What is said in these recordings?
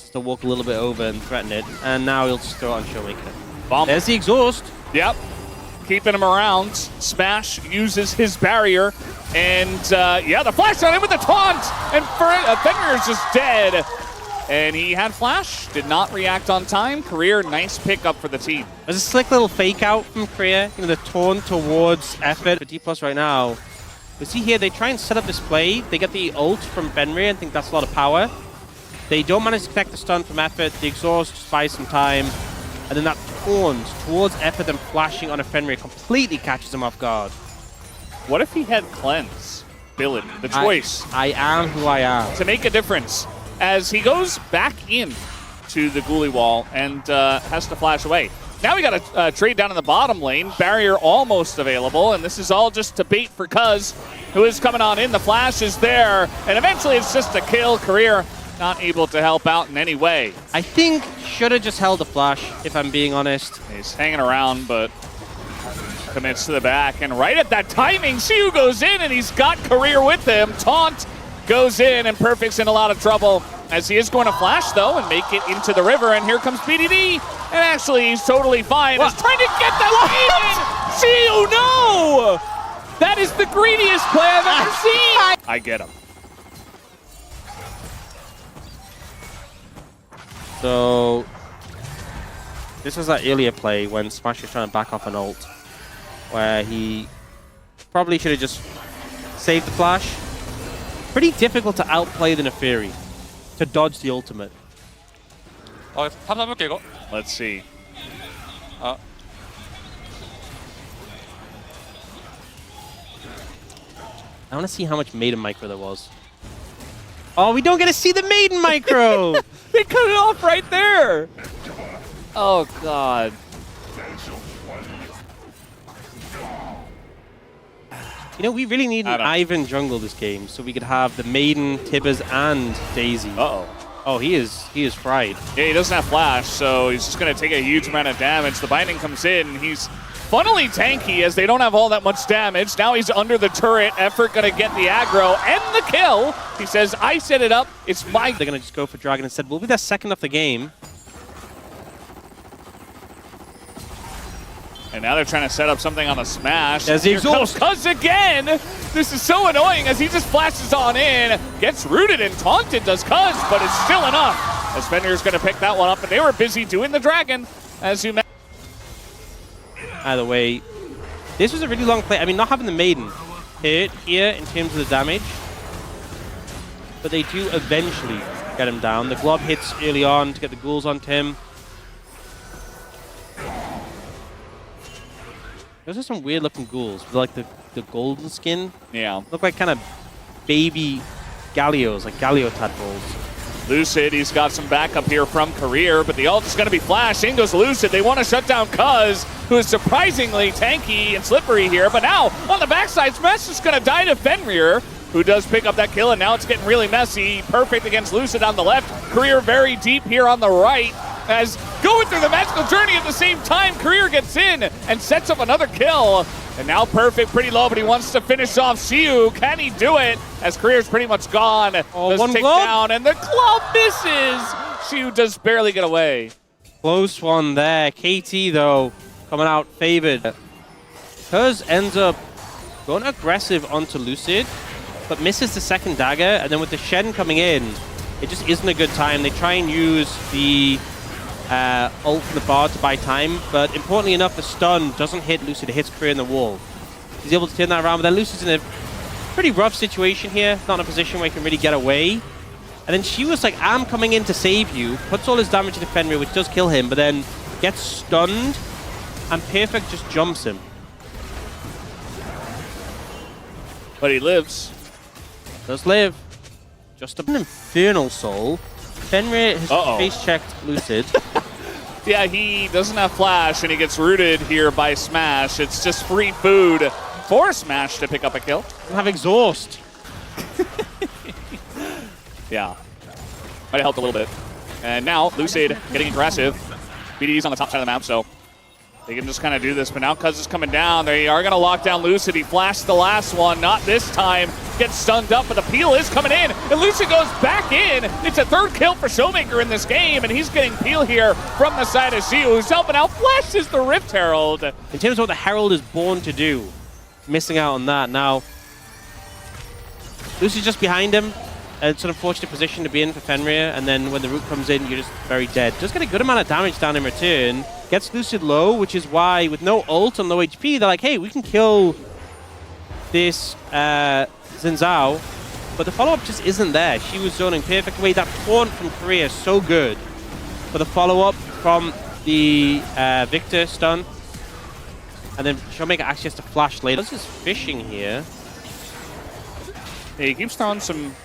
wants to walk a little bit over and threaten it. And now he'll just throw it on Showmaker. Bomb. There's the exhaust. Yep. Keeping him around. Smash uses his barrier. And, yeah, the flash on him with the taunt. And Fenrir is just dead. And he had flash. Did not react on time. Career, nice pickup for the team. There's a slick little fake out from Korea. You know, the taunt towards effort for D+ right now. But see here, they try and set up this play. They get the ult from Fenrir and think that's a lot of power. They don't manage to connect the stun from effort. The exhaust just buys some time. And then that taunt towards effort and flashing on a Fenrir completely catches him off guard. What if he had cleanse? Billet, the choice. I am who I am. To make a difference. As he goes back in to the Ghoulie wall and has to flash away. Now we got a trade down in the bottom lane. Barrier almost available, and this is all just to bait for Cuz, who is coming on in. The flash is there, and eventually it's just a kill. Career not able to help out in any way. I think should have just held the flash, if I'm being honest. He's hanging around, but commits to the back. And right at that timing, Xiu goes in, and he's got Career with him. Taunt goes in, and Perfect's in a lot of trouble, as he is going to flash, though, and make it into the river. And here comes BDD, and actually he's totally fine. He's trying to get that in! Xiu, no! That is the greediest play I've ever seen! I get him. So, this was that earlier play when Smash was trying to back off an ult, where he probably should have just saved the flash. Pretty difficult to outplay the Naafiri, to dodge the ultimate. 탑 잡을게 이거. Let's see. 아. I want to see how much Maiden Micro there was. Oh, we don't get to see the Maiden Micro! They cut it off right there! Oh, God. You know, we really need an Ivan jungle this game, so we could have the Maiden, Tibbers, and Daisy. Uh-oh. Oh, he is fried. Yeah, he doesn't have flash, so he's just going to take a huge amount of damage. The binding comes in. He's funnily tanky as they don't have all that much damage. Now he's under the turret. Effort going to get the aggro and the kill. He says, I set it up. It's my... They're going to just go for Dragon instead. We'll be their second of the game. And now they're trying to set up something on a smash. There's the exhaust. Cuz again! This is so annoying as he just flashes on in. Gets rooted and taunted, does Cuz, but it's still enough. As Fenrir's going to pick that one up, and they were busy doing the Dragon, as you mentioned. Either way, this was a really long play. I mean, not having the Maiden hurt here in terms of the damage, but they do eventually get him down. The Glob hits early on to get the ghouls onto him. Those are some weird looking ghouls with like the golden skin. Yeah. Look like kind of baby Gallios, like Gallio tadpoles. Lucid, he's got some backup here from Career, but the ult is going to be flashed. In goes Lucid. They want to shut down Cuz, who is surprisingly tanky and slippery here. But now, on the backside, Smash is going to die to Fenrir, who does pick up that kill, and now it's getting really messy. Perfect against Lucid on the left. Career very deep here on the right. As going through the magical journey at the same time, Career gets in and sets up another kill. And now Perfect pretty low, but he wants to finish off Xiu. Can he do it? As Career's pretty much gone. Oh, does one take glove? down, and the glove misses. Xiu does barely get away. Close one there. KT, though, coming out favored. Cuz ends up going aggressive onto Lucid, but misses the second dagger. And then with the Shen coming in, it just isn't a good time. They try and use the ult from the bar to buy time, but importantly enough, the stun doesn't hit Lucid, it hits Career in the wall. He's able to turn that around, but then Lucid's in a pretty rough situation here, not in a position where he can really get away. And then she was like, I'm coming in to save you, puts all his damage into Fenrir, which does kill him, but then gets stunned, and Perfect just jumps him. But he lives. Does live. Just an Infernal Soul. Fenrir has face-checked Lucid. Yeah, he doesn't have flash, and he gets rooted here by Smash. It's just free food for Smash to pick up a kill. Doesn't have exhaust. Yeah. Might have helped a little bit. And now, Lucid getting aggressive. BDD's on the top side of the map, so they can just kind of do this. But now Cuz is coming down. They are going to lock down Lucid. He flashed the last one. Not this time. gets stunned up, but the peel is coming in, and Lucid goes back in. It's a third kill for Showmaker in this game, and he's getting peel here from the side of Xiu, who's helping out. Flashes the Rift Herald. In terms of what the Herald is born to do, missing out on that. Now, Lucid's just behind him. It's an unfortunate position to be in for Fenrir, and then when the root comes in, you're just very dead. Does get a good amount of damage down in return. Gets Lucid low, which is why, with no ult and low HP, they're like, hey, we can kill this Xin Zhao, but the follow-up just isn't there. She was zoning perfectly. That taunt from Korea is so good. But the follow-up from the Victor stun, and then Showmaker actually has to flash later. This is fishing here. Yeah, he keeps throwing some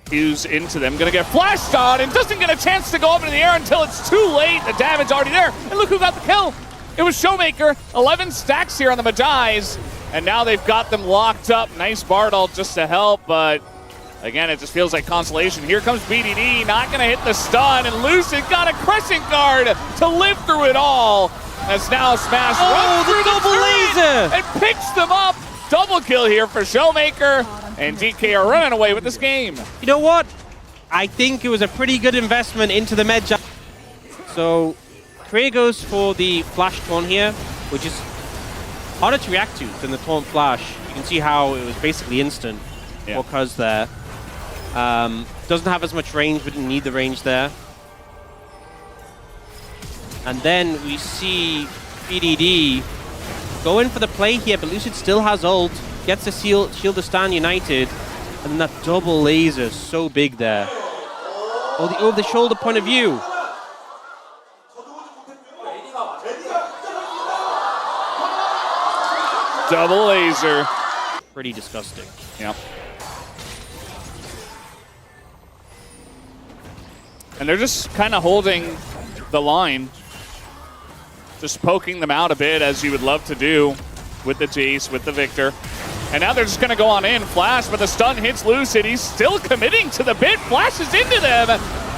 Q's into them. Gonna get flashed on and doesn't get a chance to go up in the air until it's too late. The damage already there. And look who got the kill. It was Showmaker. 11 stacks here on the Medais. And now they've got them locked up. Nice Bardal just to help, but again, it just feels like consolation. Here comes BDD, not gonna hit the stun, and Lucid got a Crescent Guard to live through it all. As now Smash runs through the double laser and picks them up. Double kill here for Showmaker, and DK are running away with this game. You know what? I think it was a pretty good investment into the Medjay. So, Korea goes for the flash taunt here, which is harder to react to than the taunt flash. You can see how it was basically instant for Cuz there. Doesn't have as much range, but didn't need the range there. And then we see BDD go in for the play here, but Lucid still has ult. Gets the shield to stand united. And then that double laser is so big there. Oh, the over-the-shoulder point of view. Double laser. Pretty disgusting. Yep. And they're just kind of holding the line. Just poking them out a bit, as you would love to do with the Jace, with the Victor. And now they're just going to go on in. Flash, but the stun hits Lucid. He's still committing to the bit. Flashes into them.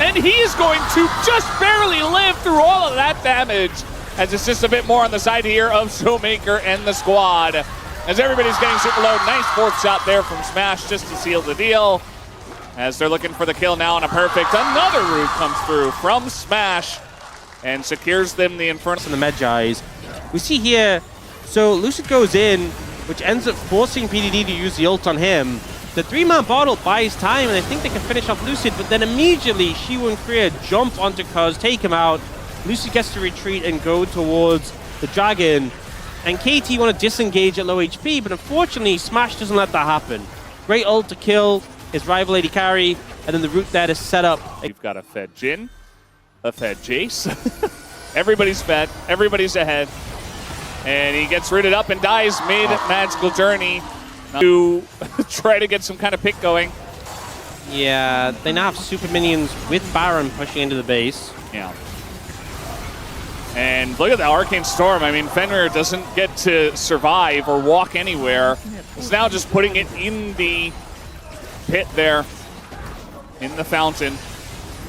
And he is going to just barely live through all of that damage. As it's just a bit more on the side here of Showmaker and the squad. As everybody's getting super low. Nice fourth shot there from Smash just to seal the deal. As they're looking for the kill now on a perfect. Another root comes through from Smash and secures them the Inferno. And the Medjay's. We see here, so Lucid goes in, which ends up forcing PDD to use the ult on him. The 3-man bottle buys time, and I think they can finish off Lucid, but then immediately Xiu and Korea jump onto Cuz, take him out. Lucid gets to retreat and go towards the Dragon. And KT want to disengage at low HP, but unfortunately Smash doesn't let that happen. Great ult to kill his rival AD carry, and then the root there to set up. You've got a fed Jhin, a fed Jace. Everybody's fed, everybody's ahead. And he gets rooted up and dies mid-magical journey to try to get some kind of pick going. Yeah, they now have super minions with Baron pushing into the base. Yeah. And look at the Arcane Storm. I mean, Fenrir doesn't get to survive or walk anywhere. It's now just putting it in the pit there, in the fountain.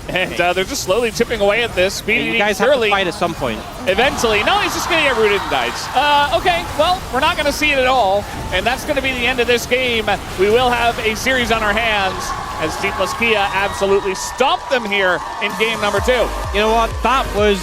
And they're just slowly chipping away at this. You guys have to fight at some point. Eventually. No, he's just going to get rooted and dies. Okay, well, we're not going to see it at all. And that's going to be the end of this game. We will have a series on our hands as Team Kia absolutely stomped them here in game number 2. You know what? That was